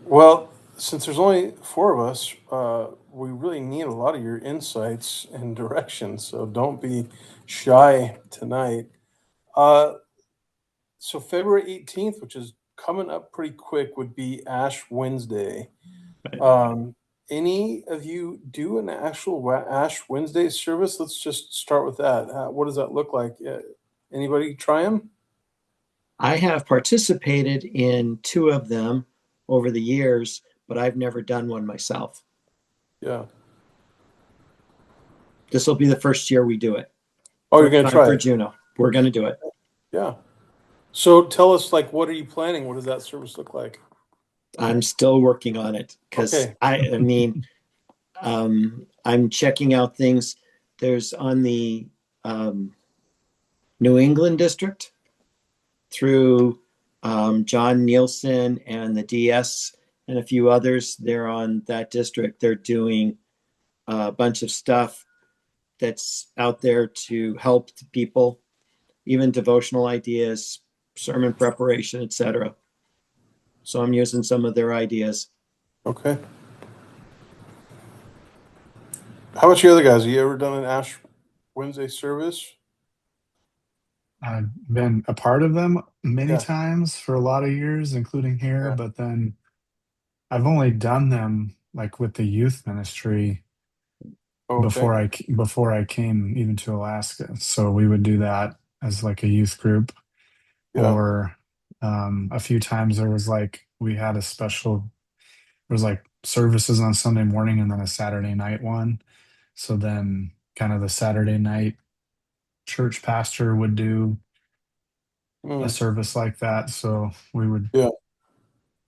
Well, since there's only four of us, we really need a lot of your insights and directions. So don't be shy tonight. Uh, so February 18th, which is coming up pretty quick, would be Ash Wednesday. Um, any of you do an actual Ash Wednesday service? Let's just start with that. What does that look like? Anybody try them? I have participated in two of them over the years, but I've never done one myself. Yeah. This will be the first year we do it. Oh, you're First gonna time try for it. Juno. We're going to do it. Yeah. So tell us, like, what are you planning? What does that service look like? I'm still working on it because Okay. I'm checking out things. There's on the um, New England district through John Nielsen and the DS and a few others. They're on that district. They're doing a bunch of stuff that's out there to help the people, even devotional ideas, sermon preparation, etc. So I'm using some of their ideas. Okay. How about you other guys? Have you ever done an Ash Wednesday service? I've been a part of them many Yeah. times for a lot of years, including here, Yeah. but then I've only done them like with the youth ministry Okay. before I came even to Alaska. So we would do that as like a youth group, Yeah. or a few times there was like we had a special. There was like services on Sunday morning and then a Saturday night one. So then kind of the Saturday night church pastor would do a Mm, service like that. So we would yeah.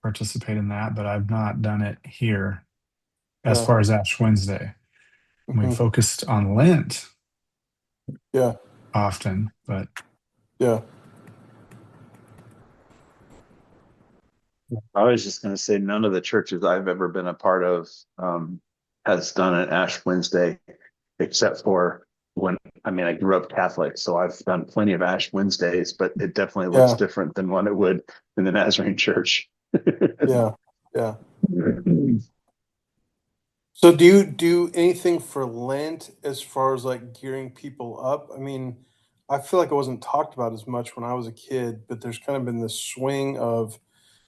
participate in that, but I've not done it here as Yeah. far as Ash Wednesday. We Hmm. focused on Lent Yeah. often, but Yeah. I was just going to say none of the churches I've ever been a part of has done an Ash Wednesday, except for when I grew up Catholic, so I've done plenty of Ash Wednesdays, but it definitely looks Yeah. different than what it would in the Nazarene Church. Yeah. Yeah. So do you do anything for Lent as far as like gearing people up? I mean, I feel like it wasn't talked about as much when I was a kid, but there's kind of been this swing of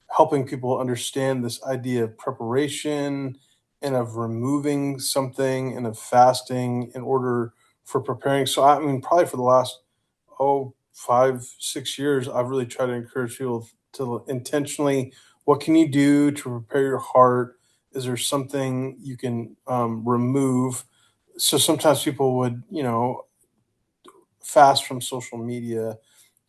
helping people understand this idea of preparation and of removing something and of fasting in order for preparing. So I mean, probably for the last 5, 6 years, I've really tried to encourage people to intentionally, what can you do to prepare your heart? Is there something you can remove? So sometimes people would, fast from social media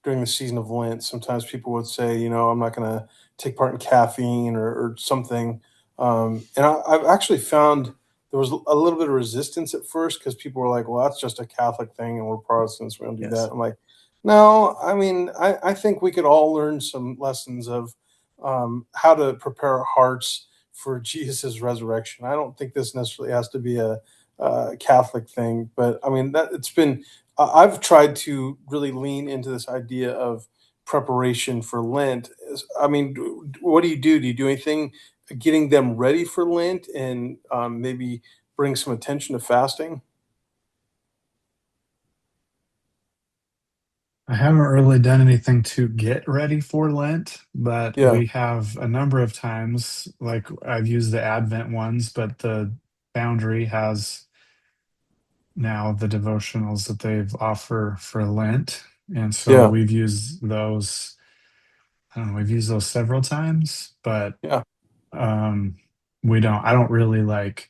during the season of Lent. Sometimes people would say, I'm not going to take part in caffeine or something. And I've actually found there was a little bit of resistance at first because people were like, well, that's just a Catholic thing and we're Protestants. We don't do that. Yes. I'm like, no, I mean, I think we could all learn some lessons of how to prepare our hearts for Jesus's resurrection. I don't think this necessarily has to be a Catholic thing, but I mean, that it's been I've tried to really lean into this idea of preparation for Lent. I mean, what do you do? Do you do anything getting them ready for Lent and maybe bring some attention to fasting? I haven't really done anything to get ready for Lent, but Yeah, we have a number of times, like I've used the Advent ones, but the Boundary has now the devotionals that they've offer for Lent. And so yeah, we've used those, I don't know, we've used those several times, but yeah. um I don't really like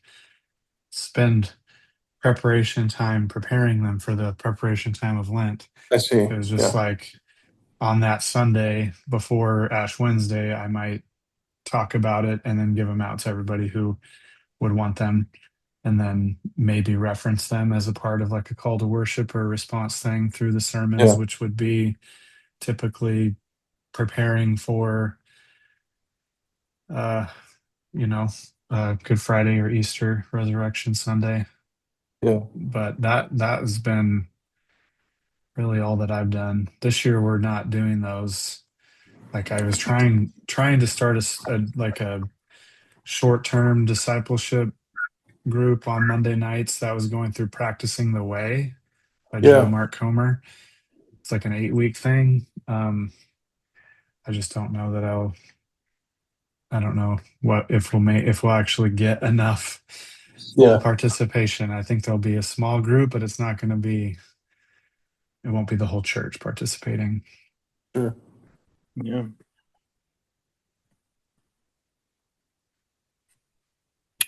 spend preparation time preparing them for the preparation time of Lent. I see. It was just Yeah, like on that Sunday before Ash Wednesday, I might talk about it and then give them out to everybody who would want them, and then maybe reference them as a part of like a call to worship or a response thing through the sermons, yeah, which would be typically preparing for, uh, you know, Good Friday or Easter, Resurrection Sunday. yeah, But that has been really all that I've done. This year we're not doing those. Like I was trying to start like a short-term discipleship group on Monday nights that was going through Practicing the Way by John Yeah. Mark Comer. It's like an 8-week thing. I just don't know that I don't know what if we'll actually get enough full Yeah. participation. I think there'll be a small group, but it's not going to be. It won't be the whole church participating. Sure. Yeah.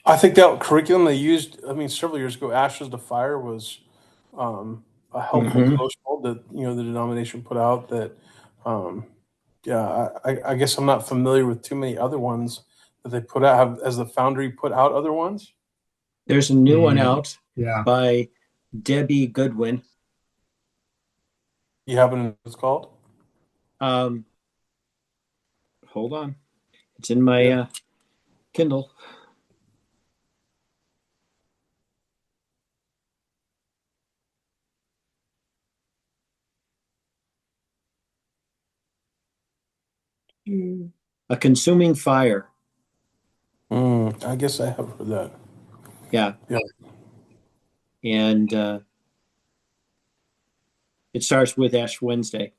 I think that curriculum they used, I mean, several years ago, Ashes to Fire was a helpful Hmm. devotional that the denomination put out. That, um, yeah, I guess I'm not familiar with too many other ones that they put out. Has the Foundry put out other ones? There's a new one The out Yeah, by Debbie Goodwin. You happen to know what it's called? Um, hold on. It's in my Yeah. Kindle. A Consuming Fire. I guess I have heard that. Yeah. Yeah. And it starts with Ash Wednesday.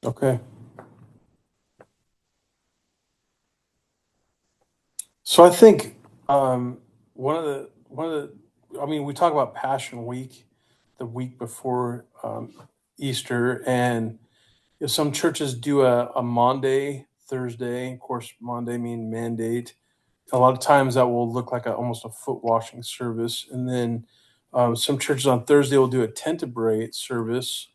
Okay. So I think I mean, we talk about Passion Week, the week before Easter, and some churches do a Maundy, Thursday. Of course, Maundy mean mandate. A lot of times that will look like almost a foot washing service, and then some churches on Thursday will do a Tentebrae service.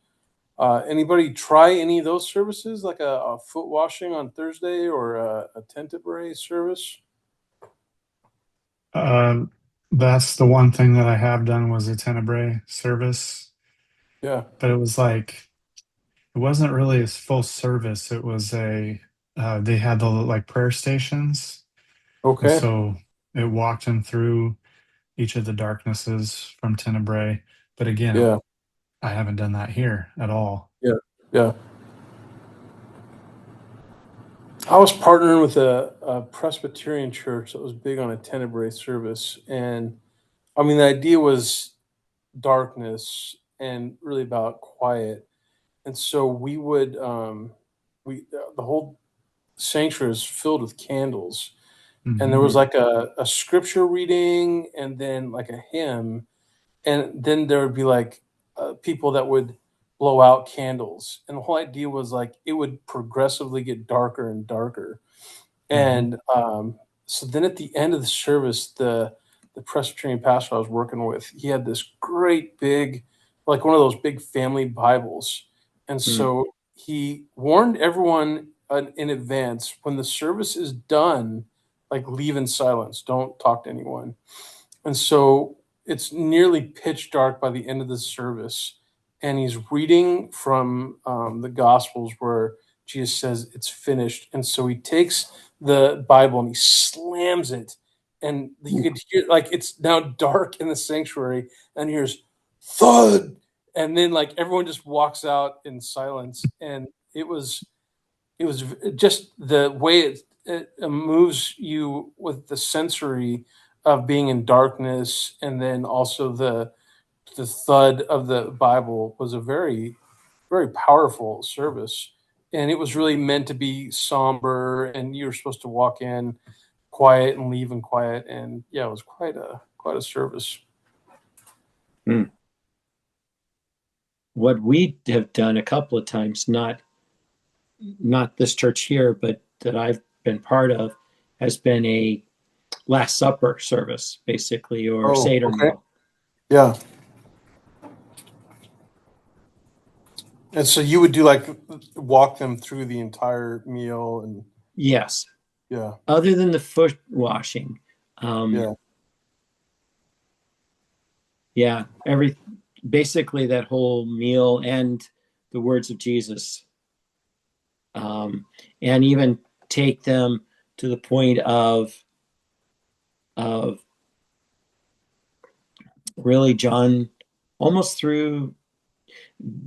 Anybody try any of those services, like a foot washing on Thursday or a Tentebrae service? uh, that's the one thing that I have done was a Tenebrae service, Yeah. but it was like it wasn't really a full service. It was they had the like prayer stations, and Okay. so it walked them through each of the darknesses from Tenebrae. But again, Yeah. I haven't done that here at all. Yeah. Yeah. I was partnering with a Presbyterian church that was big on a Tenebrae service, and I mean the idea was darkness and really about quiet. And so we would we the whole sanctuary was filled with candles, and there Hmm. was like a scripture reading, and then like a hymn, and then there would be like people that would blow out candles, and the whole idea was like it would progressively get darker and darker. Hmm. And so then at the end of the service, the Presbyterian pastor I was working with, he had this great big, like one of those big family Bibles. And Mm. so he warned everyone in advance, when the service is done, like leave in silence, don't talk to anyone. And so it's nearly pitch dark by the end of the service. And he's reading from the Gospels where Jesus says it's finished. And so he takes the Bible and he slams it. And you Ooh. could hear, like, it's now dark in the sanctuary, and here's thud. And then, like, everyone just walks out in silence. And it was just the way it moves you with the sensory of being in darkness, and then also the thud of the Bible was a very, very powerful service. And it was really meant to be somber, and you were supposed to walk in quiet and leave in quiet. And yeah, it was quite a service. Mm. What we have done a couple of times, not this church here, but that I've been part of, has been a Last Supper service, basically, or Oh, Seder okay. meal. Yeah. And so you would do like walk them through the entire meal, and Yes. yeah, Other than the foot washing, yeah, yeah, basically that whole meal and the words of Jesus, and even take them to the point of really John, almost through,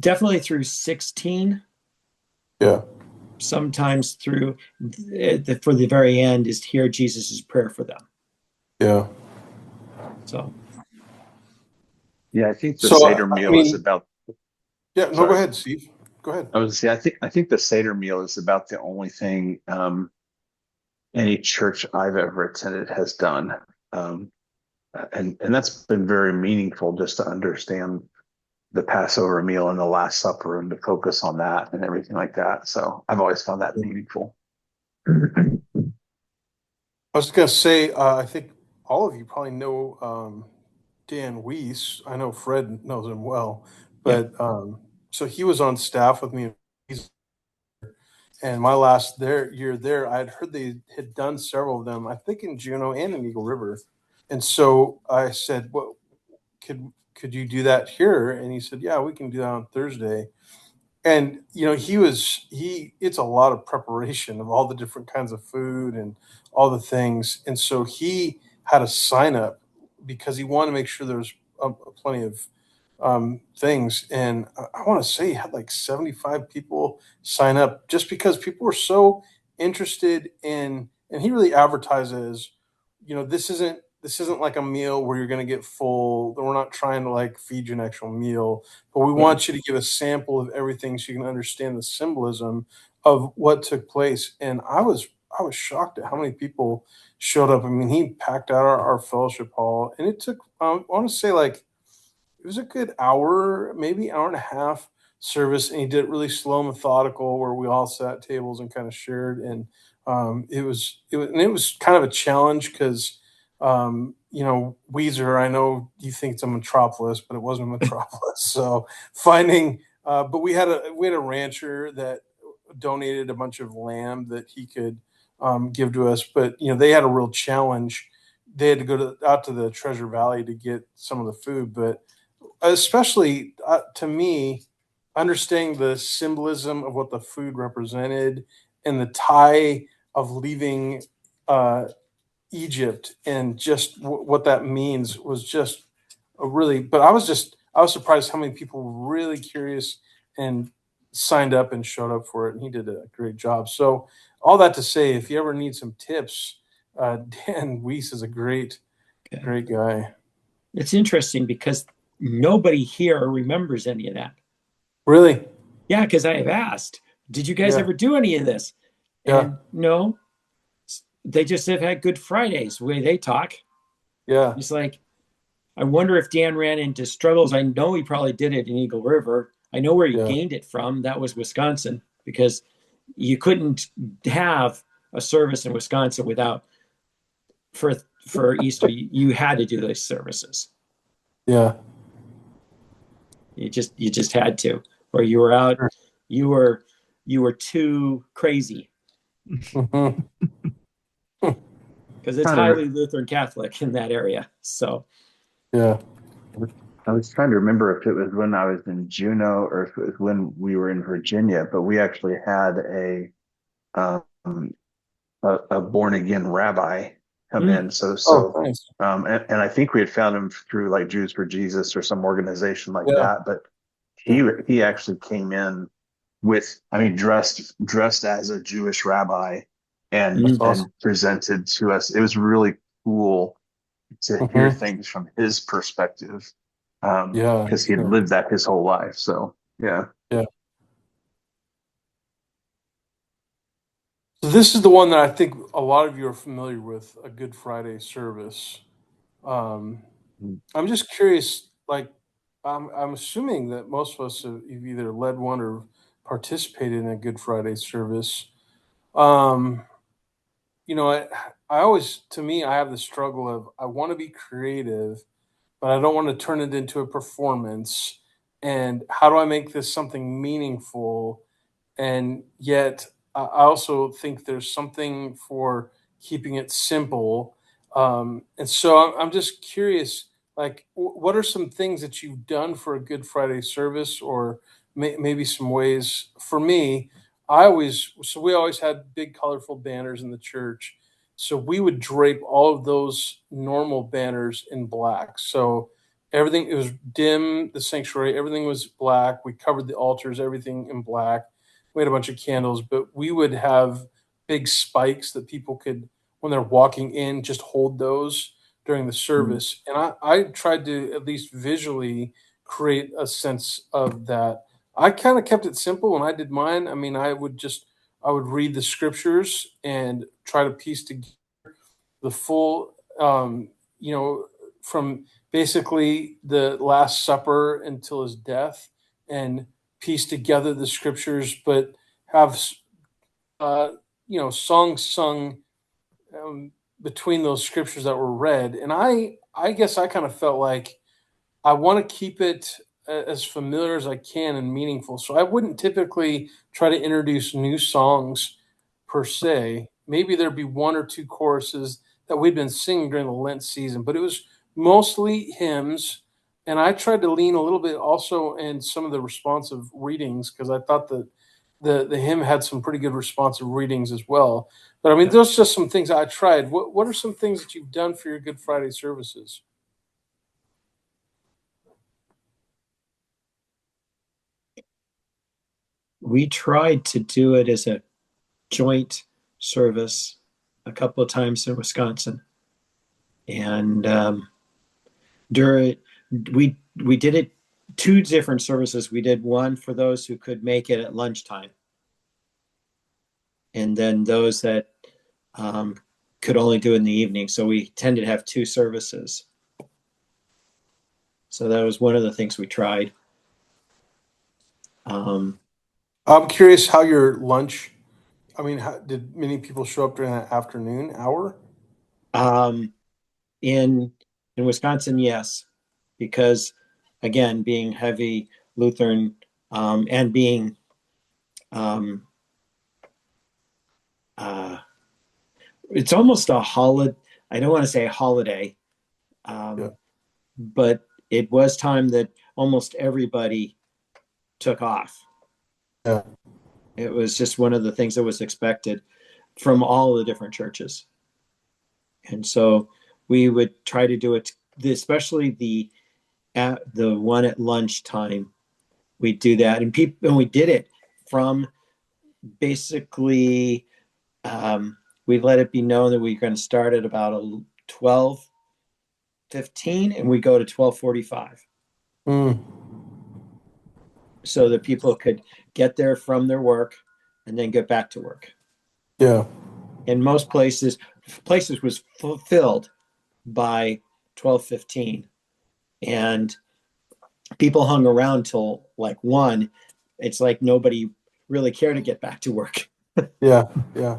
definitely through 16, yeah. sometimes through for the very end is to hear Jesus's prayer for them. Yeah. So Yeah, I think the So, Seder I meal is mean, about. yeah, no, go Sorry, ahead, Steve. Go ahead. I was gonna say I think the Seder meal is about the only thing any church I've ever attended has done, um, and that's been very meaningful just to understand the Passover meal and the Last Supper and to focus on that and everything like that. So I've always found that meaningful. I was going to say, I think all of you probably know Dan Weiss. I know Fred knows him well, yeah. but so he was on staff with me. And my last year there, I had heard they had done several of them, I think in Juneau and in Eagle River. And so I said, "Well, could you do that here?" And he said, "Yeah, we can do that on Thursday." And he it's a lot of preparation of all the different kinds of food and all the things. And so he had a sign up because he wanted to make sure there was plenty of things. And I want to say he had like 75 people sign up just because people were so interested in, and he really advertised it as, this isn't like a meal where you're going to get full. We're not trying to like feed you an actual meal, but we Yeah. want you to give a sample of everything so you can understand the symbolism of what took place. And I was shocked at how many people showed up. I mean, he packed out our fellowship hall, and it took I want to say like it was a good hour, maybe hour and a half service, and he did it really slow, methodical, where we all sat at tables and kind of shared. And it was kind of a challenge because Weezer. I know you think it's a metropolis, but it wasn't a metropolis. So finding, but we had a rancher that donated a bunch of lamb that he could give to us, but they had a real challenge. They had to go out to the Treasure Valley to get some of the food, but especially to me, understanding the symbolism of what the food represented and the tie of leaving uh, Egypt and just what that means was just a really. But I was surprised how many people were really curious and signed up and showed up for it, and he did a great job. So all that to say, if you ever need some tips, Dan Weiss is a great, Okay. great guy. It's interesting because nobody here remembers any of that. Really, Yeah, because I have asked, did you guys yeah, ever do any of this? yeah, And no, they just have had Good Fridays the way they talk. yeah. It's like, I wonder if Dan ran into struggles. I know he probably did it in Eagle River. I know where he Yeah, gained it from. That was Wisconsin, because you couldn't have a service in Wisconsin without for for Easter. You had to do those services. yeah. You just had to, or you were out. Sure. You were too crazy, Mhm. because it's Trying to, highly Lutheran Catholic in that area. So Yeah, I was trying to remember if it was when I was in Juneau or if it was when we were in Virginia, but we actually had um, a born again rabbi come mm, in. So oh, so nice. and I think we had found him through like Jews for Jesus or some organization like Yeah, that. But yeah. he actually came in with, I mean, dressed as a Jewish rabbi That's mm, awesome. and presented to us. It was really cool to hear Hmm. things from his perspective, Yeah, because he had sure. lived that his whole life. So yeah. Yeah. So this is the one that I think a lot of you are familiar with, a Good Friday service. Um, I'm just curious, like, I'm assuming that most of us have either led one or participated in a Good Friday service. Um, I always, to me, I have the struggle of I want to be creative, but I don't want to turn it into a performance. And how do I make this something meaningful? And yet, I also think there's something for keeping it simple. And so I'm just curious, like, what are some things that you've done for a Good Friday service, or maybe some ways? For me, we always had big, colorful banners in the church. So we would drape all of those normal banners in black. So everything, it was dim, the sanctuary, everything was black. We covered the altars, everything in black. we had a bunch of candles, but we would have big spikes that people could, when they're walking in, just hold those during the Mm. service. And I tried to at least visually create a sense of that. I kind of kept it simple when I did mine. I mean, I would read the scriptures and try to piece together the full, you know, from basically the Last Supper until his death, and piece together the scriptures, but have uh, songs sung um, between those scriptures that were read. And I guess I kind of felt like I want to keep it as familiar as I can and meaningful. So I wouldn't typically try to introduce new songs per se. Maybe there'd be one or two choruses that we'd been singing during the Lent season, but it was mostly hymns. And I tried to lean a little bit also in some of the responsive readings because I thought that the hymn had some pretty good responsive readings as well. But I mean, Yeah. those are just some things I tried. What are some things that you've done for your Good Friday services? We tried to do it as a joint service a couple of times in Wisconsin, and during we did it two different services. We did one for those who could make it at lunchtime, and then those that um, could only do it in the evening. So we tended to have two services. So that was one of the things we tried. Um, I'm curious how your lunch. I mean, did many people show up during that afternoon hour? um, in Wisconsin, yes, because again, being heavy Lutheran and being um, uh, it's almost a holiday. I don't want to say a holiday, Yeah, um, but it was time that almost everybody took off. yeah, It was just one of the things that was expected from all the different churches. And so we would try to do it, especially the one at lunchtime. We do that, and we did it from basically. We let it be known that we're going to start at about 12:15, and we go to 12:45, mm, so that people could get there from their work and then get back to work. yeah, In most places was fulfilled by 12:15, and people hung around till like 1. It's like nobody really cared to get back to work. yeah, yeah.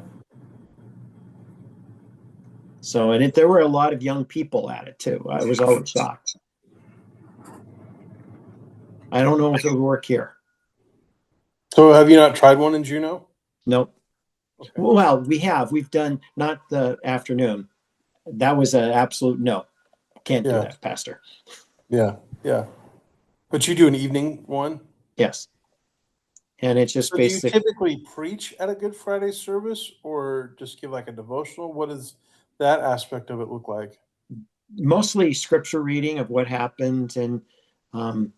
So, and there were a lot of young people at it too. I was always shocked. I don't know if it would work here. So, have you not tried one in Juneau? Nope. Okay. Well, we've done not the afternoon. That was an absolute no. Can't do Yeah, that, Pastor. yeah, yeah. But you do an evening one. Yes. And it's just So, do you basic, typically preach at a Good Friday service, or just give like a devotional? What does that aspect of it look like? mostly scripture reading of what happened. And um,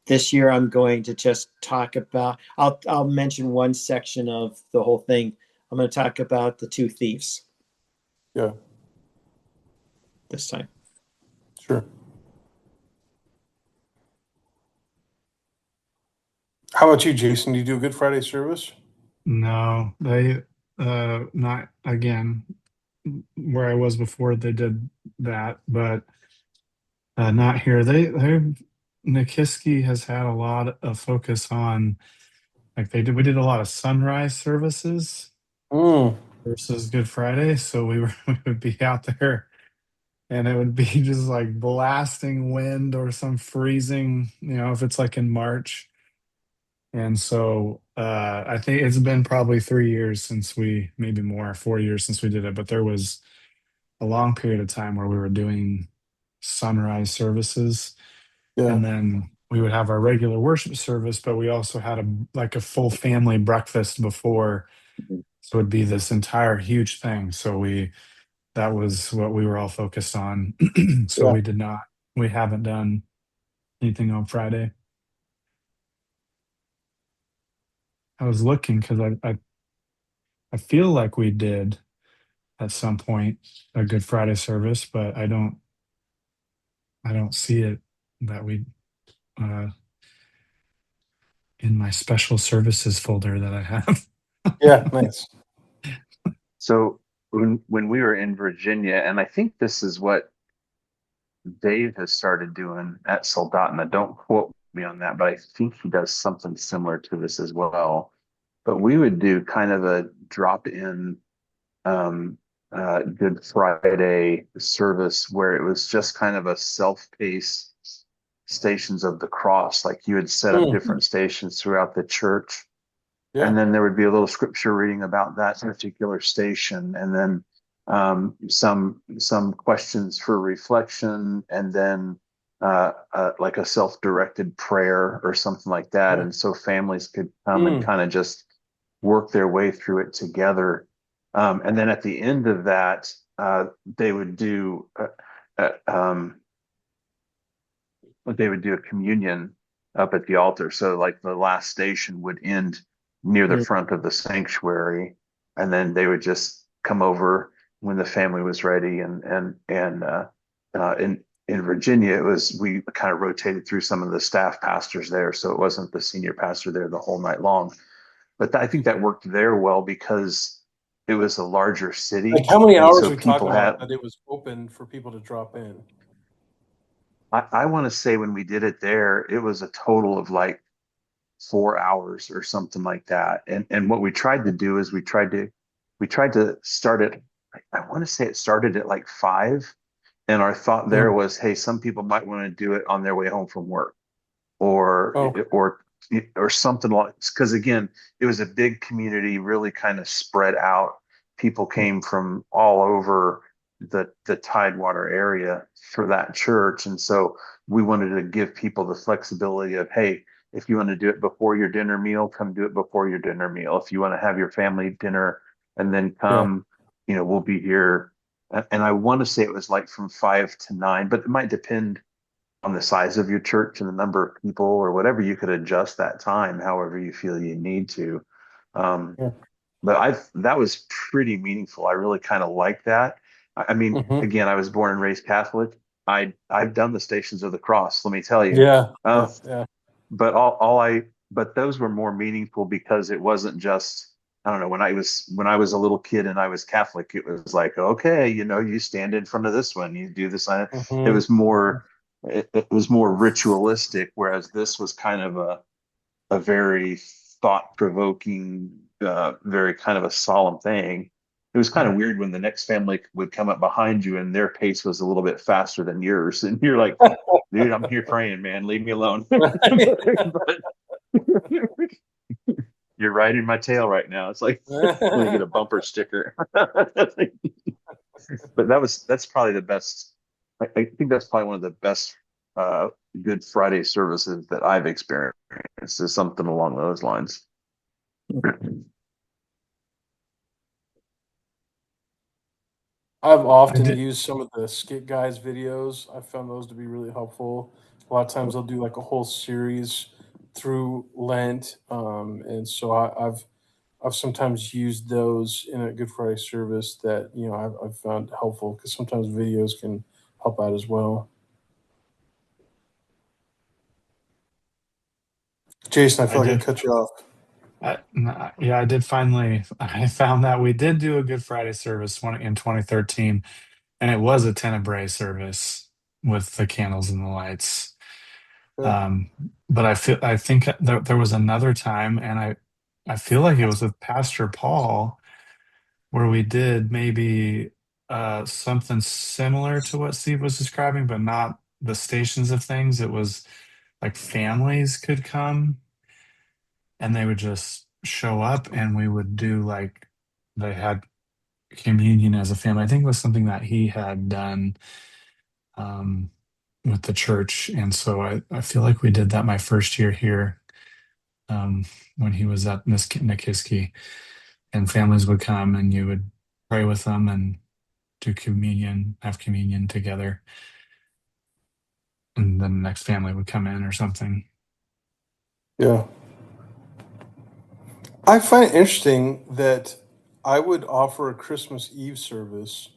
this year I'm going to just talk about, I'll mention one section of the whole thing. I'm going to talk about the two thieves Yeah, this time. sure. How about you, Jason? Do you do a Good Friday service? No, they not again where I was before they did that, but not here. They Nikiski has had a lot of focus on like we did a lot of sunrise services Mm, versus Good Friday, so we would be out there and it would be just like blasting wind or some freezing, if it's like in March. And so I think it's been probably 3 years since maybe more, 4 years since we did it, but there was a long period of time where we were doing sunrise services. yeah, And then we would have our regular worship service, but we also had like a full family breakfast before. So it'd be this entire huge thing. So that was what we were all focused on. So yeah. we haven't done anything on Friday. I was looking because I feel like we did at some point a Good Friday service, but I don't see it that we uh, in my special services folder that I have. Yeah, nice. So when we were in Virginia, and I think this is what Dave has started doing at Soldotna. Don't quote me on that, but I think he does something similar to this as well. But we would do kind of a drop-in um, Good Friday service where it was just kind of a self-paced Stations of the Cross. Like you would set up Mm, different stations throughout the church, yeah, and then there would be a little scripture reading about that particular station, and then some questions for reflection, and then like a self-directed prayer or something like that. yeah. And so families could come and Mm, kind of just work their way through it together. And then at the end of that, they would do they would do a communion up at the altar. So like the last station would end near the Mm. front of the sanctuary, and then they would just come over when the family was ready. In Virginia, it was we kind of rotated through some of the staff pastors there, so it wasn't the senior pastor there the whole night long. But I think that worked there well because it was a larger like city, how many and hours so are we talking people about had that it was open for people to drop in? I want to say when we did it there, it was a total of like 4 hours or something like that. And what we tried to do is we tried to start it. I want to say it started at like 5. And our thought there Mm. was, hey, some people might want to do it on their way home from work or Oh, or or something like, because again, it was a big community, really kind of spread out. People yeah, came from all over the Tidewater area for that church, and so we wanted to give people the flexibility of, hey, if you want to do it before your dinner meal, come do it before your dinner meal. If you want to have your family dinner and then yeah. come, we'll be here. And I want to say it was like from 5 to 9, but it might depend on the size of your church and the number of people or whatever. You could adjust that time however you feel you need to. Um, Yeah. but that was pretty meaningful. I really kind of like that. I mean, Hmm. again, I was born and raised Catholic. I've done the Stations of the Cross, let me tell you. Yeah, Uh, yeah, yeah. but all I but those were more meaningful because it wasn't just, I don't know, when I was a little kid and I was Catholic, it was like, okay, you stand in front of this one, you do this. It Hmm. was more it was more ritualistic, whereas this was kind of a very thought-provoking, very kind of a solemn thing. It was kind of weird when the next family would come up behind you and their pace was a little bit faster than yours, and you're like, dude, I'm here praying, man, leave me alone. But you're riding my tail right now. It's like when you get a bumper sticker. But that's probably the best. I think that's probably one of the best uh, Good Friday services that I've experienced, is something along those lines. I've I often did. used some of the Skit Guys videos. I found those to be really helpful. A lot of times they'll do like a whole series through Lent, and so I've sometimes used those in a Good Friday service that I've found helpful because sometimes videos can help out as well. Jason, I I feel like I did. cut you off. Yeah, I did finally. I found that we did do a Good Friday service in 2013, and it was a Tenebrae service with the candles and the lights. Yeah. Um, but I think there was another time, and I feel like it was with Pastor Paul where we did maybe something similar to what Steve was describing, but not the stations of things. It was like families could come and they would just show up and we would do like they had communion as a family. I think it was something that he had done um, with the church. And so I feel like we did that my first year here um, when he was at Nikiski, and families would come and you would pray with them and do communion, have communion together. And then the next family would come in or something. Yeah. I find it interesting that I would offer a Christmas Eve service,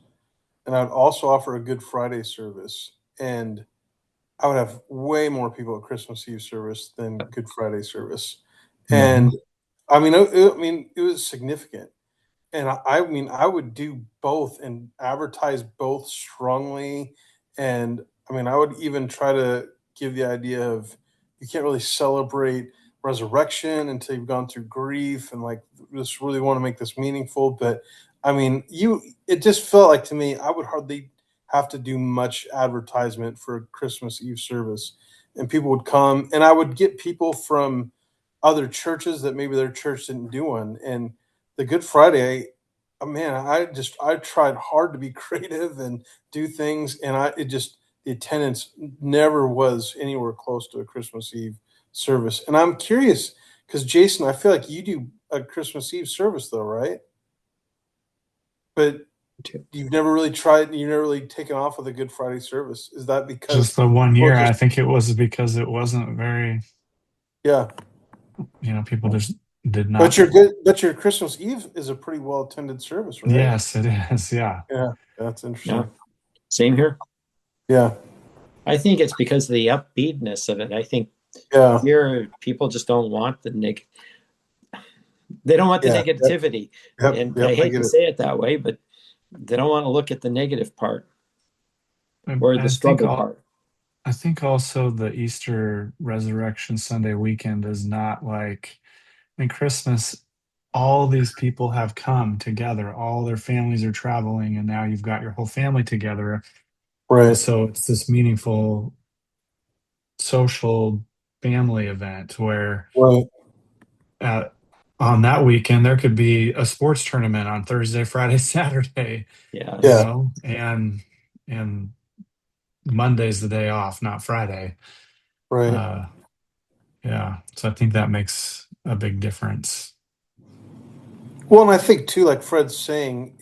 and I'd also offer a Good Friday service, and I would have way more people at Christmas Eve service than Good Friday service. Hmm. And I mean, it was significant. And I mean, I would do both and advertise both strongly. And I mean, I would even try to give the idea of you can't really celebrate resurrection until you've gone through grief and like just really want to make this meaningful. But I mean, it just felt like to me, I would hardly have to do much advertisement for a Christmas Eve service. And people would come, and I would get people from other churches that maybe their church didn't do one. And the Good Friday, man, I tried hard to be creative and do things, and I it just the attendance never was anywhere close to a Christmas Eve service. And I'm curious because Jason, I feel like you do a Christmas Eve service though, right? But you've never really tried. You've never really taken off with a Good Friday service. Is that because Just the one people year, just I think it was because it wasn't very, yeah? people just did not. But your Christmas Eve is a pretty well attended service, right? Yes, it is. Yeah. Yeah, that's Yeah, interesting. same here. Yeah, I think it's because of the upbeatness of it. I think yeah, here people just don't want they don't want the yeah. Yep, negativity. yep, And I yep. I hate get to it. say it that way, but they don't want to look at the negative part or the I think struggle all, part. I think also the Easter Resurrection Sunday weekend is not like in Christmas, all these people have come together, all their families are traveling, and now you've got your whole family together. And Right, so it's this meaningful social family event where right. uh, on that weekend there could be a sports tournament on Thursday, Friday, Saturday, Yes. and Monday's the day off, not Friday. Right. Uh, yeah, so I think that makes a big difference. Well, and I think too, like Fred's saying,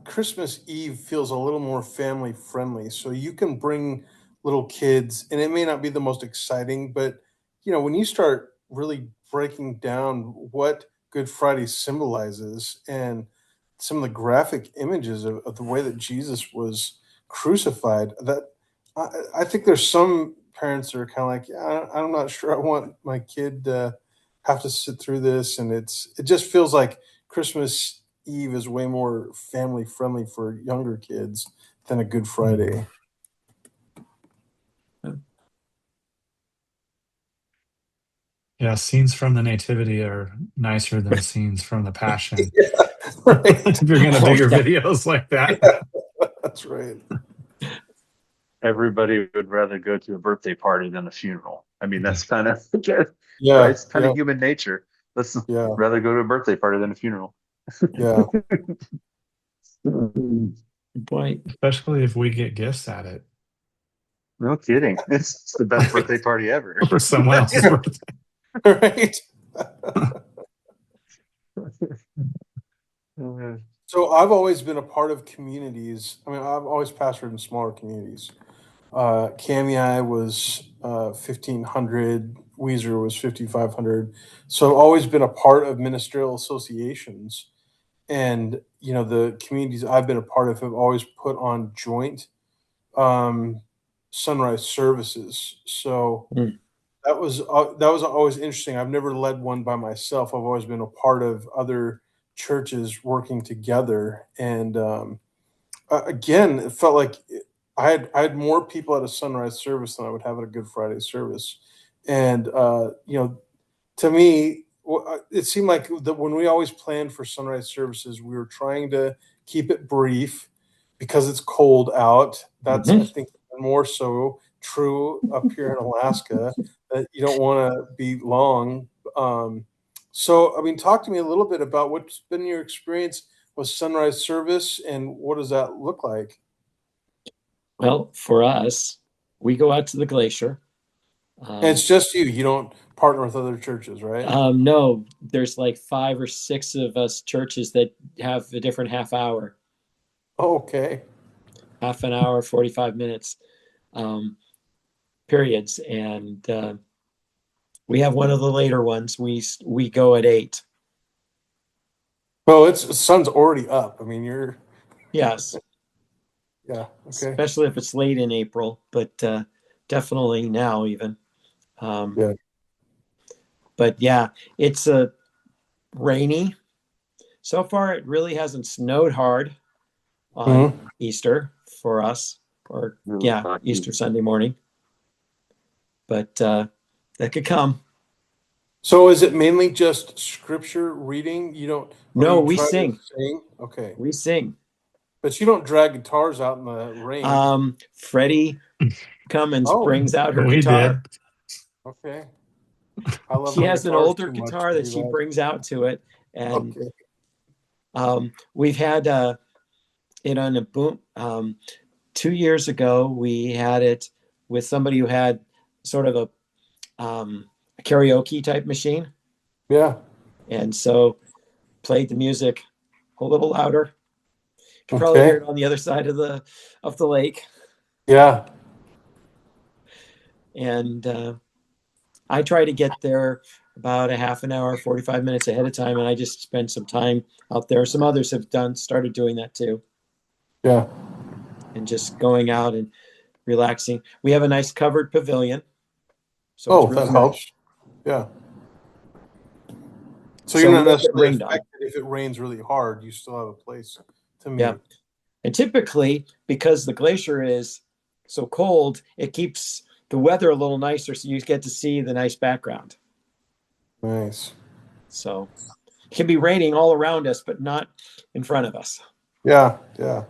Christmas Eve feels a little more family friendly, so you can bring little kids, and it may not be the most exciting, but when you start really breaking down what Good Friday symbolizes and some of the graphic images of the way that Jesus was crucified, I think there's some parents that are kind of like, yeah, I'm not sure I want my kid to have to sit through this, and it just feels like Christmas Eve is way more family friendly for younger kids than a Good Mhm. Friday. Yeah, scenes from the Nativity are nicer than scenes from the Passion. Yeah, right. If you're gonna Oh, bigger yeah. videos like that. Yeah, that's right. Everybody would rather go to a birthday party than a funeral. I mean, that's kind of right. Yeah, It's kind yeah, of human nature. Let's yeah, rather go to a birthday party than a funeral. yeah. Boy, Especially if we get gifts at it No kidding. It's the best birthday party ever. for someone else's birthday. Right. So I've always been a part of communities. I mean, I've always pastored in smaller communities. Cami was 1,500. Weezer was 5,500. So I've always been a part of ministerial associations, and the communities I've been a part of have always put on joint um, sunrise services. So mm, that was always interesting. I've never led one by myself. I've always been a part of other churches working together, and again, it felt like I had more people at a sunrise service than I would have at a Good Friday service, and to me, it seemed like that when we always planned for sunrise services, we were trying to keep it brief because it's cold out. That's, I mhm. think, more so true up here in Alaska, that you don't want to be long. So, I mean, talk to me a little bit about what's been your experience with sunrise service and what does that look like? Well, for us, we go out to the glacier. And Um, it's just you. You don't partner with other churches, right? no, there's like 5 or 6 of us churches that have a different half hour, Oh, okay. half an hour, 45 minutes um, periods. And We have one of the later ones. We go at 8. Well, it's sun's already up. I mean, you're Yes, yeah, okay. especially if it's late in April, but definitely now even. Um, Yeah. but yeah, it's rainy. So far, it really hasn't snowed hard on Mhm. Easter for us, or Really yeah, lucky. Easter Sunday morning. But that could come. So is it mainly just scripture reading? You don't, or No, you we try to sing. sing? Okay. We sing. But you don't drag guitars out in the rain. Freddie Cummins Oh, brings out her We guitar. did. okay. I love She my has an guitars older too much guitar to that do she that. brings out to it, and Okay. we've had it on a boom. 2 years ago, we had it with somebody who had sort of a karaoke type machine, Yeah. and so played the music a little louder. You could probably hear Okay. it on the other side of the lake, Yeah. and I try to get there about a half an hour, 45 minutes ahead of time, and I just spend some time out there. Some others have started doing that too, Yeah. and just going out and relaxing. We have a nice covered pavilion, so it's Oh, really that nice. helps. Yeah. So you're So we not don't get necessarily rained on. affected if it rains really hard. You still have a place to Yeah. meet. And typically, because the glacier is so cold, it keeps the weather a little nicer, so you get to see the nice background. Nice. So it can be raining all around us, but not in front of us. Yeah. Yeah.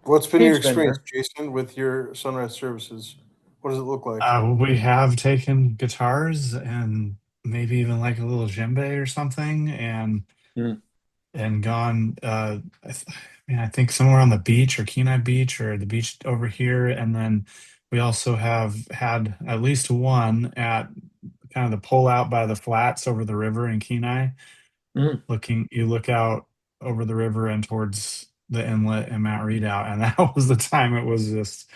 What's been your Dave's been experience, there. Jason, with your sunrise services? What does it look like? We have taken guitars and maybe even like a little djembe or something, Mm. and gone. I think somewhere on the beach or Kenai Beach or the beach over here, and then we also have had at least one at kind of the pull out by the flats over the river in Kenai. Mm. You look out over the river and towards the inlet and Mount Redoubt, and that was the time it was just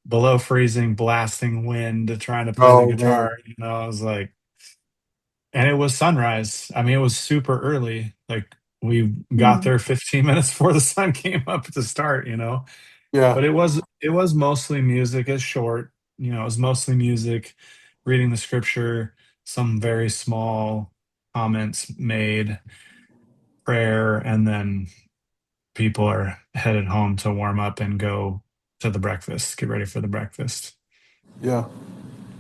below freezing, blasting wind, trying to play the Oh man. guitar. I was like, and it was sunrise. I mean, it was super early. Like we got Mm. there 15 minutes before the sun came up to start. Yeah. But it was mostly music. It's short. It was mostly music, reading the scripture, some very small comments made, prayer, and then people are headed home to warm up and go to the breakfast, get ready for the breakfast. Yeah.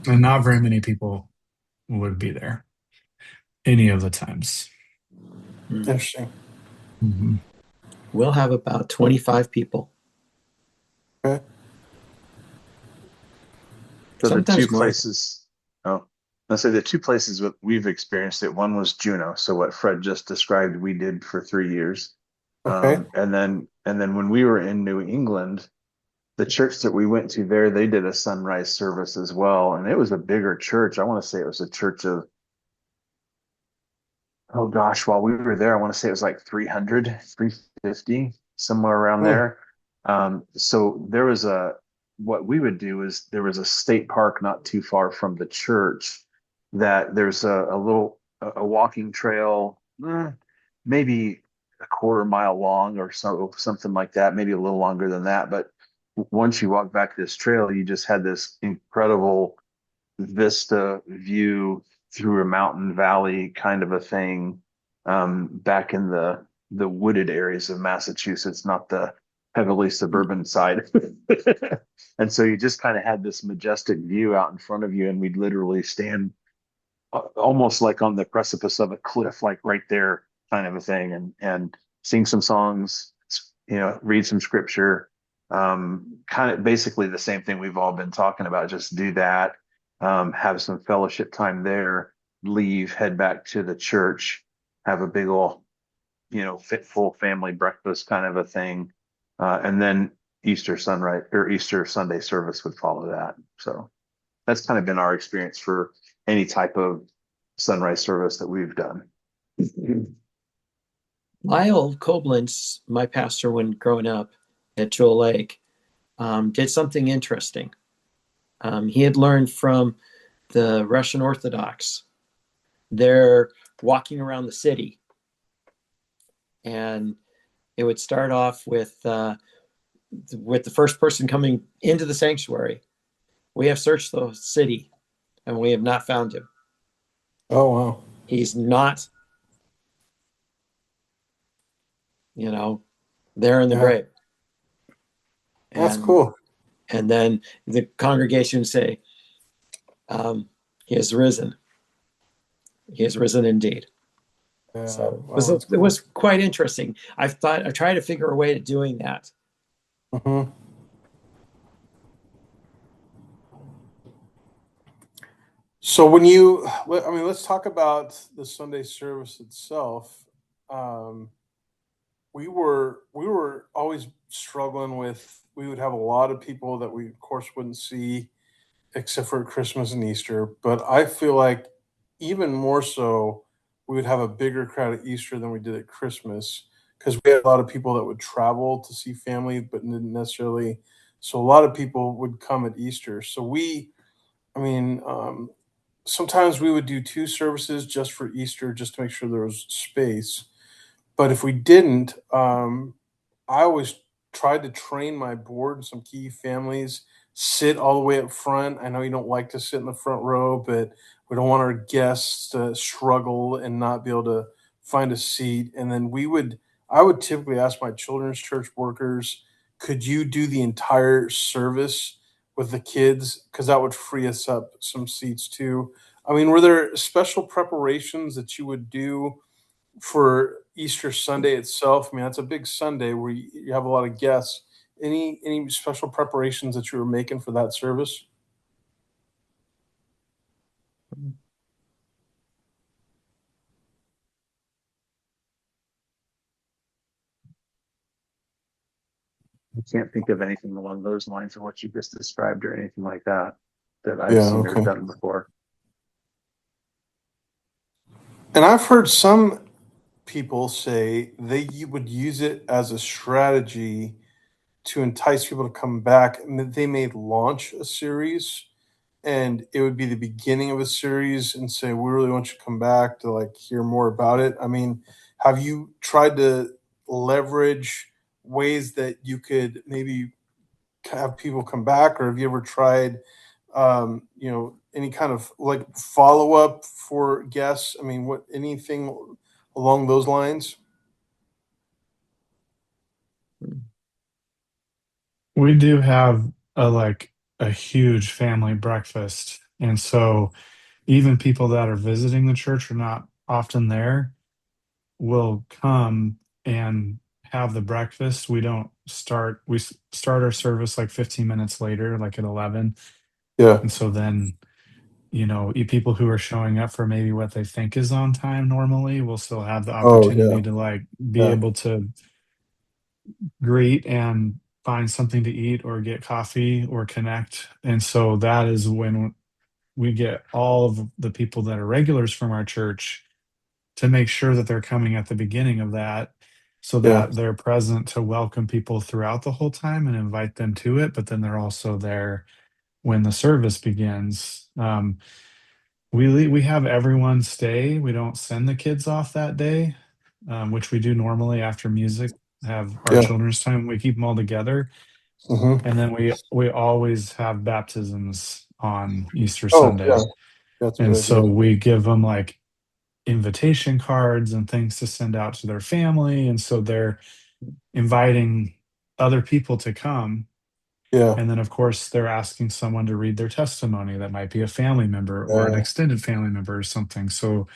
And not very many people would be there any of the times. Mm. Interesting. Mhm. We'll have about 25 people, Okay. So the two sometimes more. places, oh, let's say the two places that we've experienced it. One was Juneau. So what Fred just described, we did for 3 years. Okay. And then when we were in New England, the church that we went to there, they did a sunrise service as well. And it was a bigger church. I want to say it was a church of, oh gosh, while we were there, I want to say it was like 300, 350, somewhere around Hmm. there. So there was what we would do is there was a state park not too far from the church that there's a walking trail, maybe a quarter mile long or something like that, maybe a little longer than that. But once you walk back this trail, you just had this incredible vista view through a mountain valley kind of a thing, back in the wooded areas of Massachusetts, not the heavily suburban side. And so you just kind of had this majestic view out in front of you, and we'd literally stand almost like on the precipice of a cliff, like right there, kind of a thing, and sing some songs, read some scripture, kind of basically the same thing we've all been talking about. Just do that, have some fellowship time there, leave, head back to the church, have a big old, fit full family breakfast kind of a thing, and then Easter sunrise or Easter Sunday service would follow that. So that's kind of been our experience for any type of sunrise service that we've done. Lyle Koblenz, my pastor when growing up at Jewel Lake, did something interesting. He had learned from the Russian Orthodox. They're walking around the city, and it would start off with the first person coming into the sanctuary. We have searched the city, and we have not found him. Oh wow. He's not, there in the Yeah, grave. that's And cool. and then the congregation say, "He has risen. He has risen indeed." Yeah, So wow, that's it cool. was quite interesting. I tried to figure a way to doing that. Hmm. So when I mean, let's talk about the Sunday service itself. Um, we were always struggling with. We would have a lot of people that we, of course, wouldn't see except for Christmas and Easter. But I feel like even more so, we would have a bigger crowd at Easter than we did at Christmas because we had a lot of people that would travel to see family, but didn't necessarily. So a lot of people would come at Easter. So I mean, sometimes we would do two services just for Easter, just to make sure there was space. But if we didn't, I always tried to train my board and some key families sit all the way up front. I know you don't like to sit in the front row, but we don't want our guests to struggle and not be able to find a seat. And then I would typically ask my children's church workers, could you do the entire service with the kids? Because that would free us up some seats too. I mean, were there special preparations that you would do for Easter Sunday itself? I mean, that's a big Sunday where you have a lot of guests. Any special preparations that you were making for that service? I can't think of anything along those lines of what you just described or anything like that that I've Yeah, seen or okay. done before. And I've heard some people say they would use it as a strategy to entice people to come back, and that they may launch a series, and it would be the beginning of a series and say, we really want you to come back to like hear more about it. I mean, have you tried to leverage ways that you could maybe have people come back, or have you ever tried any kind of like follow up for guests? I mean, what anything along those lines? We do have a huge family breakfast. And so even people that are visiting the church are not often there will come and have the breakfast. We start our service like 15 minutes later, like at 11. Yeah. And so then, people who are showing up for maybe what they think is on time normally will still have the Oh yeah. opportunity to like be Yeah. able to greet and find something to eat or get coffee or connect. And so that is when we get all of the people that are regulars from our church to make sure that they're coming at the beginning of that so Yeah. that they're present to welcome people throughout the whole time and invite them to it. But then they're also there when the service begins. We have everyone stay. We don't send the kids off that day, which we do normally after music, have our Yeah. children's time. We keep them all together. Hmm. And then we always have baptisms on Easter Oh yeah. Sunday. That's a And good idea. so we give them like invitation cards and things to send out to their family. And so they're inviting other people to come. Yeah. And then, of course, they're asking someone to read their testimony that might be a family member or an Yeah. extended family member or something. So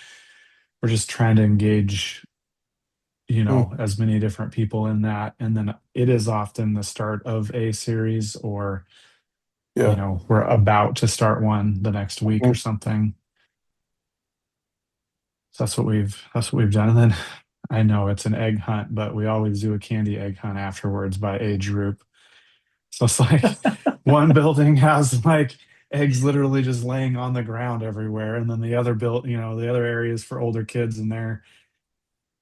we're just trying to engage, Mm, as many different people in that. And then it is often the start of a series, or, yeah. we're about to start one the next week Mhm. or something. So that's what we've done. And then I know it's an egg hunt, but we always do a candy egg hunt afterwards by age group. So it's like one building has like eggs literally just laying on the ground everywhere, and then the other the other areas for older kids in there.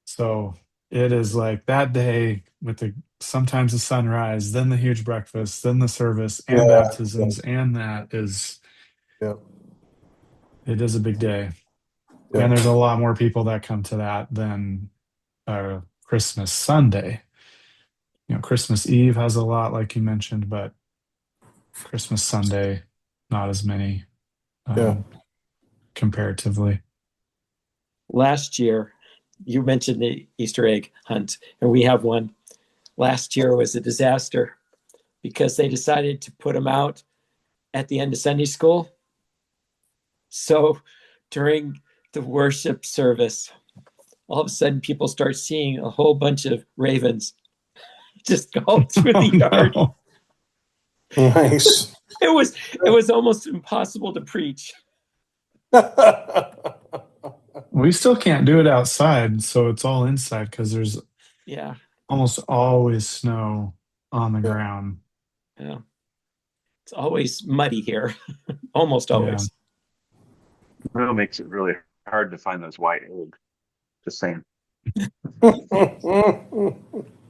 So it is like that day with the sometimes the sunrise, then the huge breakfast, then the service and Yeah, yeah, baptisms, and that is yeah, it is a big day. And there's yeah. a lot more people that come to that than Christmas Sunday. Christmas Eve has a lot, like you mentioned, but Christmas Sunday, not as many Yeah. um, comparatively. Last year, you mentioned the Easter egg hunt, and we have one. Last year was a disaster because they decided to put them out at the end of Sunday school. So during the worship service, all of a sudden people start seeing a whole bunch of ravens just go through Oh the yard. no. Nice. It was almost impossible to preach. We still can't do it outside, so it's all inside because there's Yeah, almost always snow on the Yeah. ground. yeah. It's always muddy here, almost Yeah. always. Real makes it really hard to find those white eggs. Just saying.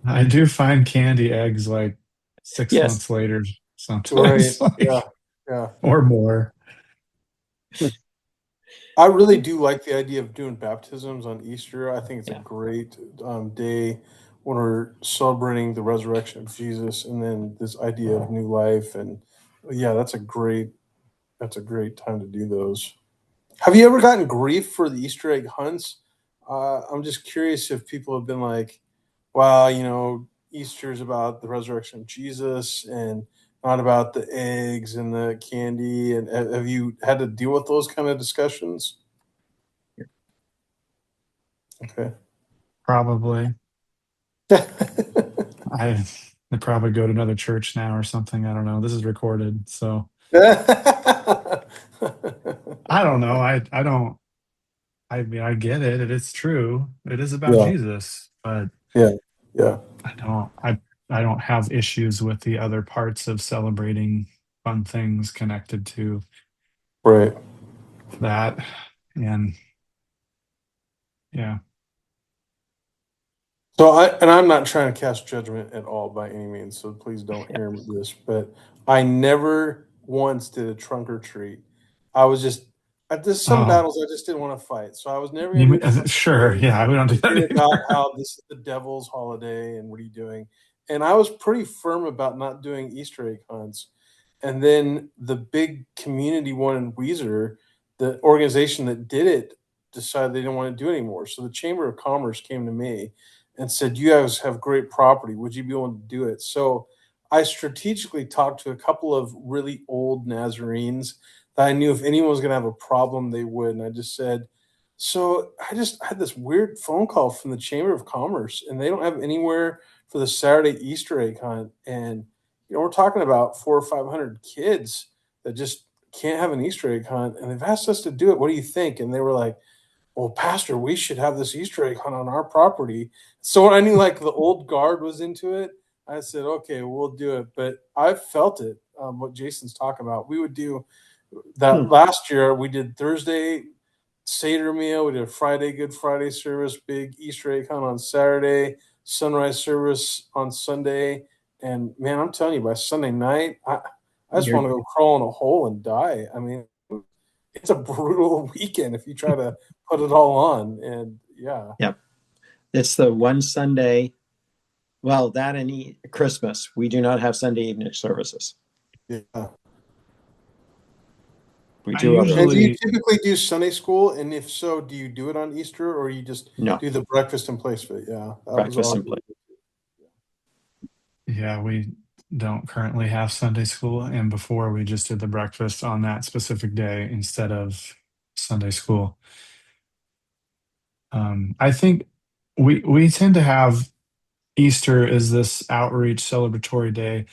I do find candy eggs like 6 months Yes, later Right. sometimes, Yeah. like, Yeah. or more. I really do like the idea of doing baptisms on Easter. I think it's a yeah. great day when we're celebrating the resurrection of Jesus, and then this idea of new life. And yeah, that's a great time to do those. Have you ever gotten grief for the Easter egg hunts? I'm just curious if people have been like, well, Easter is about the resurrection of Jesus and not about the eggs and the candy. And have you had to deal with those kind of discussions? Okay. Probably. I they probably go to another church now or something. I don't know. This is recorded, so I don't know. I don't. I mean, I get it. It is true. It is about Yeah, Jesus, but yeah, yeah. I don't. I don't have issues with the other parts of celebrating fun things connected to Right. that. And yeah. So I'm not trying to cast judgment at all by any means, so please don't Yeah. hear this, but I never once did a trunk or treat. I was just there's some Oh, battles I just didn't want to fight, so I was never gonna do a trunk or sure. treat. Yeah, we don't do I that made it about either. how this is the devil's holiday and what are you doing? And I was pretty firm about not doing Easter egg hunts. And then the big community one in Weezer, the organization that did it, decided they didn't want to do it anymore. So the Chamber of Commerce came to me and said, "You guys have great property. Would you be willing to do it?" So I strategically talked to a couple of really old Nazarenes that I knew if anyone was going to have a problem, they would. And I just said, so I just had this weird phone call from the Chamber of Commerce, and they don't have anywhere for the Saturday Easter egg hunt. And we're talking about 400 or 500 kids that just can't have an Easter egg hunt, and they've asked us to do it. What do you think? And they were like, "Well, Pastor, we should have this Easter egg hunt on our property." So when I knew like the old guard was into it, I said, "Okay, we'll do it." But I felt it. What Jason's talking about, we would do that Hmm. last year. We did Thursday Seder meal. We did a Friday Good Friday service, big Easter egg hunt on Saturday, sunrise service on Sunday. And man, I'm telling you, by Sunday night, I just You're want to go crawl in a hole and die. I mean, it's a brutal weekend if you try to put it all on. And yeah, yeah. It's the one Sunday. Well, that and Christmas, we do not have Sunday evening services. yeah. We I do other. And do you usually, typically do Sunday school? And if so, do you do it on Easter or you just No, do the breakfast and place fit? Yeah, that was breakfast all. and play. yeah, we don't currently have Sunday school, and before we just did the breakfast on that specific day instead of Sunday school. I think we tend to have Easter is this outreach celebratory day,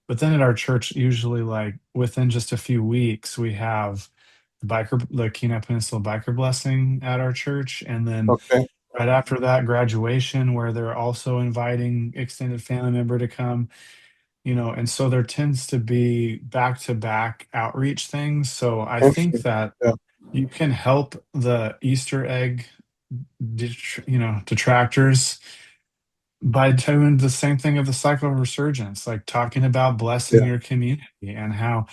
but then at our church, usually like within just a few weeks, we have the Kenai Peninsula Biker Blessing at our church, and then Okay. right after that, graduation, where they're also inviting extended family member to come. And so there tends to be back to back outreach things. So I think Interesting. that Yeah. you can help the Easter egg, detractors by doing the same thing of the cycle of resurgence, like talking about blessing Yeah. your community and how,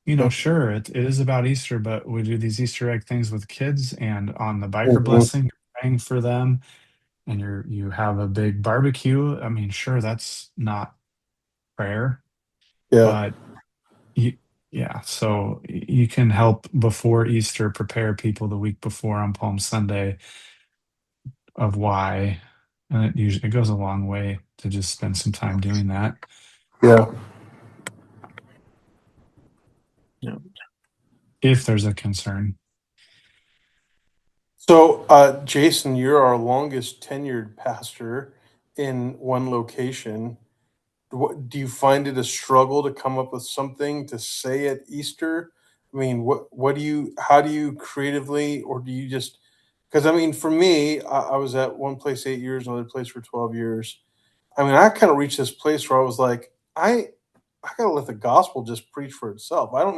Yeah. sure, it is about Easter, but we do these Easter egg things with kids, and on the biker Mhm. blessing, you're praying for them, and you have a big barbecue. I mean, sure, that's not prayer, Yeah. but you, yeah, so you can help before Easter prepare people the week before on Palm Sunday of why, and it goes a long way to just spend some time doing that Yeah. Yeah. if there's a concern. So, Jason, you're our longest tenured pastor in one location. What, do you find it a struggle to come up with something to say at Easter? I mean, how do you creatively, or do you just, because I mean, for me, I was at one place 8 years, another place for 12 years. I mean, I kind of reached this place where I was like, I gotta let the gospel just preach for itself. I don't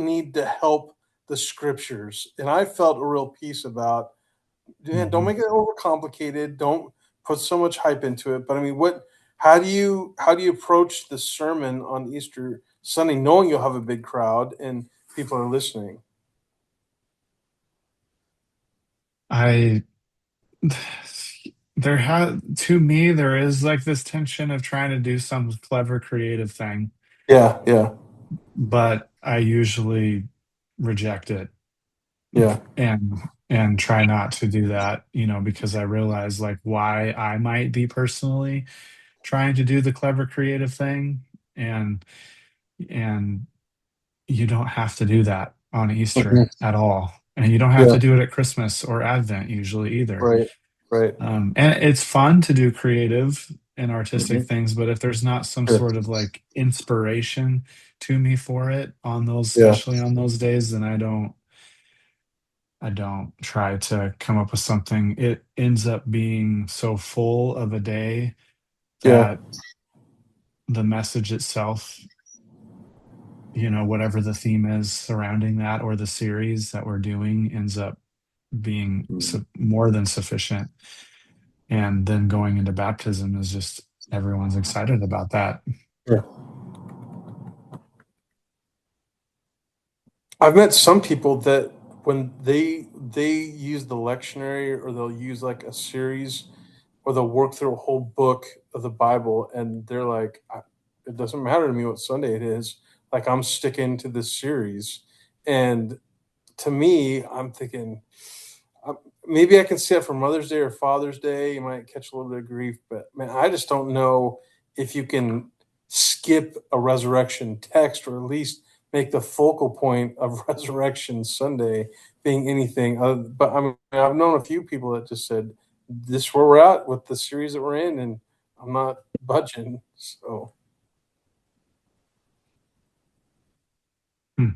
need to help the scriptures. And I felt a real peace about, man, don't Mhm. make it overcomplicated. Don't put so much hype into it. But I mean, how do you approach the sermon on Easter Sunday, knowing you'll have a big crowd and people are listening? I there has to me there is like this tension of trying to do some clever creative thing, Yeah, yeah, but I usually reject it yeah. and try not to do that, because I realize like why I might be personally trying to do the clever creative thing, and and you don't have to do that on Mhm. Easter at all, and you don't have Yeah, to do it at Christmas or Advent usually either. right, right. And it's fun to do creative and artistic Mhm. things, but if there's not some Sure. sort of like inspiration to me for it on those, Yeah, especially on those days, then I don't try to come up with something. It ends up being so full of a day yeah, that the message itself, whatever the theme is surrounding that or the series that we're doing, ends up being Mhm. more than sufficient. And then going into baptism is just everyone's excited about that. sure. I've met some people that when they use the lectionary, or they'll use like a series, or they'll work through a whole book of the Bible, and they're like, it doesn't matter to me what Sunday it is. Like, I'm sticking to this series. And to me, I'm thinking, um, maybe I can see it for Mother's Day or Father's Day. You might catch a little bit of grief, but man, I just don't know if you can skip a resurrection text, or at least make the focal point of Resurrection Sunday being anything other. But I mean, I've known a few people that just said, "This is where we're at with the series that we're in, and I'm not budging." So, Hmm.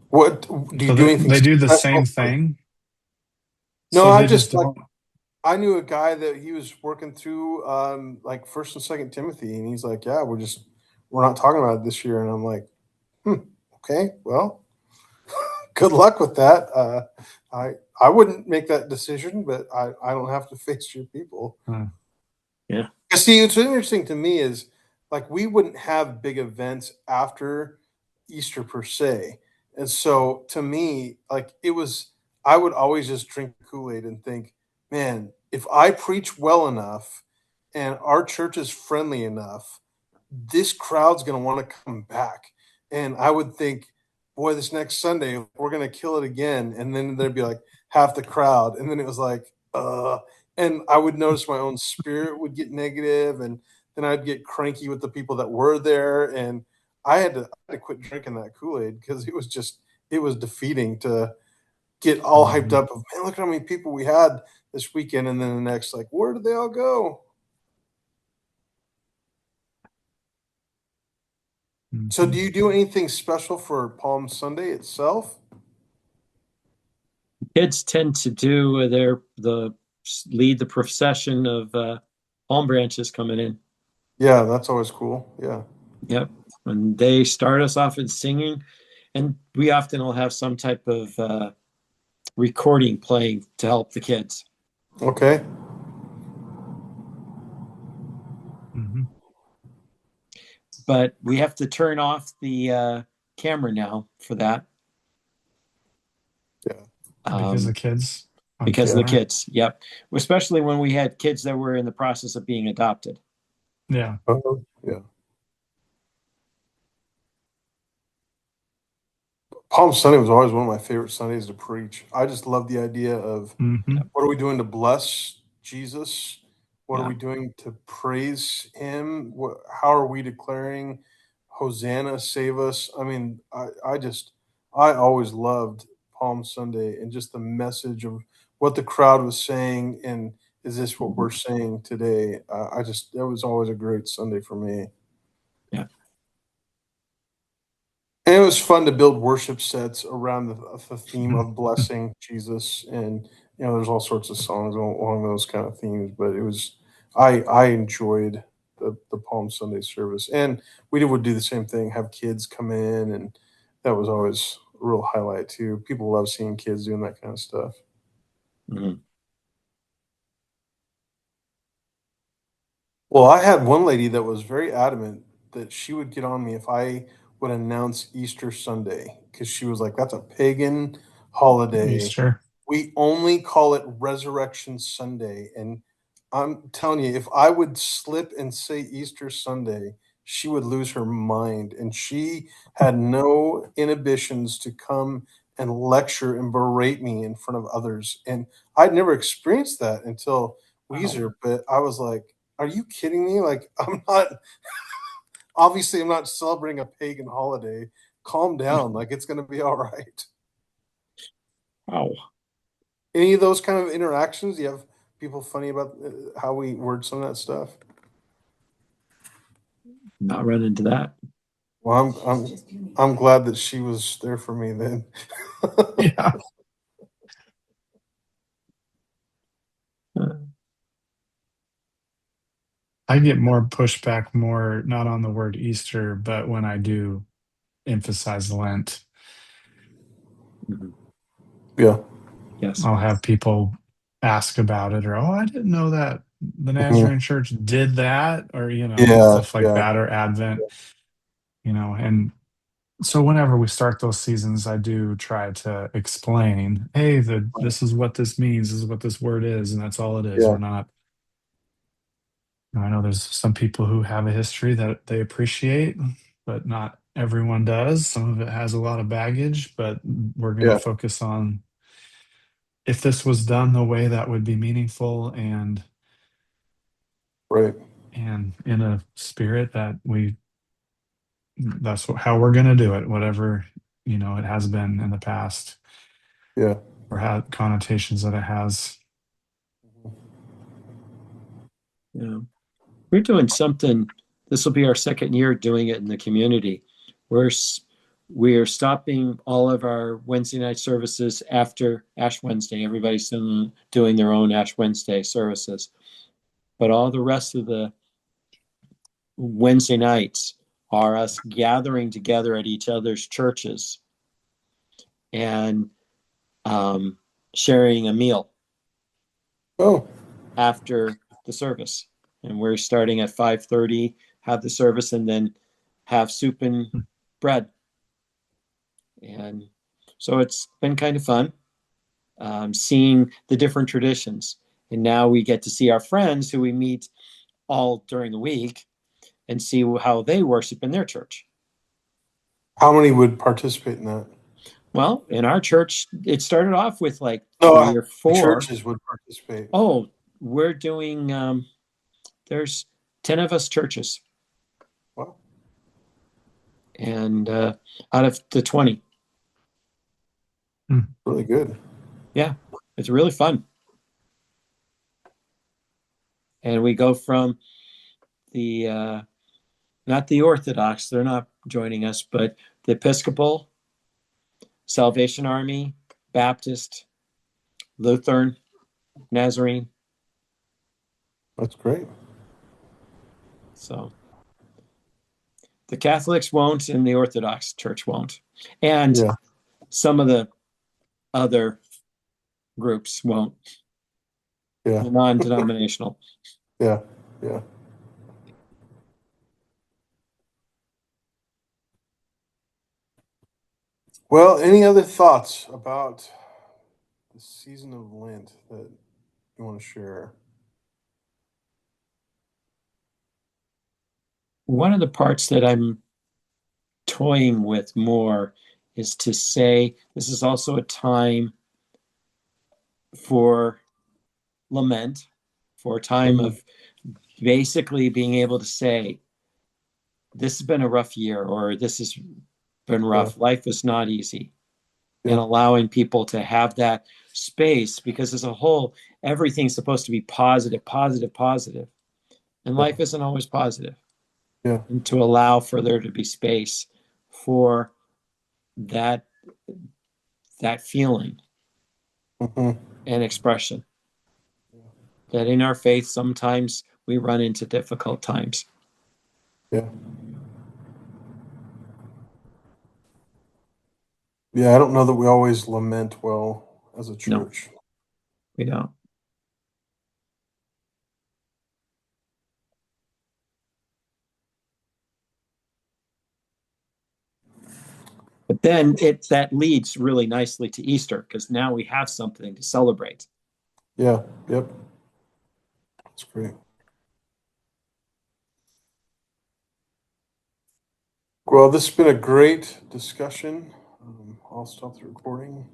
what do you So do? they, Anything they do the same special for? thing. No, So I they just just like, don't. I knew a guy that he was working through like First and Second Timothy, and he's like, "Yeah, we're not talking about it this year." And I'm like, "Hmm, okay, well, good luck with that." I wouldn't make that decision, but I don't have to face your people. uh, Yeah. See, what's interesting to me is, like, we wouldn't have big events after Easter per se. And so to me, like, I would always just drink Kool-Aid and think, man, if I preach well enough and our church is friendly enough, this crowd's going to want to come back. And I would think, boy, this next Sunday, we're going to kill it again. And then there'd be like half the crowd. And then it was like, and I would notice my own spirit would get negative, and then I'd get cranky with the people that were there. And I had to quit drinking that Kool-Aid, because it was defeating to get all hyped mhm, up of, man, look at how many people we had this weekend. And then the next, like, where did they all go? So do mhm. you do anything special for Palm Sunday itself? Kids tend to do the lead the procession of palm branches coming in. Yeah, that's always cool. Yeah. Yep. And they start us off in singing, and we often will have some type of recording playing to help the kids. Okay. but we have to turn off the camera now for that. Yeah. Because the kids on Because of the camera. kids. Yep. Especially when we had kids that were in the process of being adopted. Yeah. Yeah. Palm Sunday was always one of my favorite Sundays to preach. I just love the idea of Hmm. Yep. what are we doing to bless Jesus? What are Yeah. we doing to praise him? How are we declaring Hosanna, save us? I mean, I always loved Palm Sunday and just the message of what the crowd was saying. And is this what we're saying today? That was always a great Sunday for me. Yeah. And it was fun to build worship sets around the theme of blessing Jesus, and there's all sorts of songs along those kind of themes. But I enjoyed the Palm Sunday service, and we would do the same thing, have kids come in, and that was always a real highlight too. People love seeing kids doing that kind of stuff. Mm-hmm. Well, I had one lady that was very adamant that she would get on me if I would announce Easter Sunday because she was like, "That's a pagan holiday. Easter. We only call it Resurrection Sunday." And I'm telling you, if I would slip and say Easter Sunday, she would lose her mind. And she had no inhibitions to come and lecture and berate me in front of others. And I'd never experienced that until Wow. Weezer, but I was like, are you kidding me? Like, obviously, I'm not celebrating a pagan holiday. Calm down. Like, it's going to be all right. Wow. Any of those kind of interactions? You have people funny about how we word some of that stuff? Not run into that. Well, I'm glad that she was there for me then. Yeah. Uh, I get more pushback, more not on the word Easter, but when I do emphasize Lent, mhm. Yeah. Yes. I'll have people ask about it, or, oh, I didn't know that the Mhm. Nazarene church did that, or, Yeah. stuff like Yeah. that, or Advent, and so whenever we start those seasons, I do try to explain, hey, this is what this means, this is what this word is, and that's all it is. Yeah. We're not, I know there's some people who have a history that they appreciate, but not everyone does. Some of it has a lot of baggage, but we're going to Yeah. focus on if this was done the way that would be meaningful Right. and in a spirit that how we're going to do it, whatever, it has been in the past Yeah. or had connotations that it has. Yeah. We're doing something. This will be our second year doing it in the community. We're we're stopping all of our Wednesday night services after Ash Wednesday. Everybody's doing their own Ash Wednesday services, but all the rest of the Wednesday nights are us gathering together at each other's churches and um, sharing a meal Oh, after the service. And we're starting at 5:30, have the service, and then have soup and bread. And so it's been kind of fun seeing the different traditions. And now we get to see our friends who we meet all during the week and see how they worship in their church. how many would participate in that? Well, in our church, it started off with like No, three how or many four. churches would participate? Oh, we're doing, there's 10 of us churches, Wow. and out of the 20. Really good. Yeah, it's really fun. And we go from the, not the Orthodox, they're not joining us, but the Episcopal, Salvation Army, Baptist, Lutheran, Nazarene. That's great. So the Catholics won't, and the Orthodox Church won't. And Yeah. some of the other groups won't, Yeah. the non denominational. Yeah. Yeah. Well, any other thoughts about the season of Lent that you want to share? One of the parts that I'm toying with more is to say this is also a time for lament, for a time Mhm. of basically being able to say, this has been a rough year, or this has been Yeah, rough. Life is not easy. And yeah, allowing people to have that space, because as a whole, everything's supposed to be positive, positive, positive. And yeah, life isn't always positive. yeah. And to allow for there to be space for that feeling Hmm. and expression. That in our faith, sometimes we run into difficult times. Yeah, yeah. I don't know that we always lament well as a No, church. we don't. But then that leads really nicely to Easter, because now we have something to celebrate. Yeah, yep. That's great. Well, this has been a great discussion. I'll stop the recording.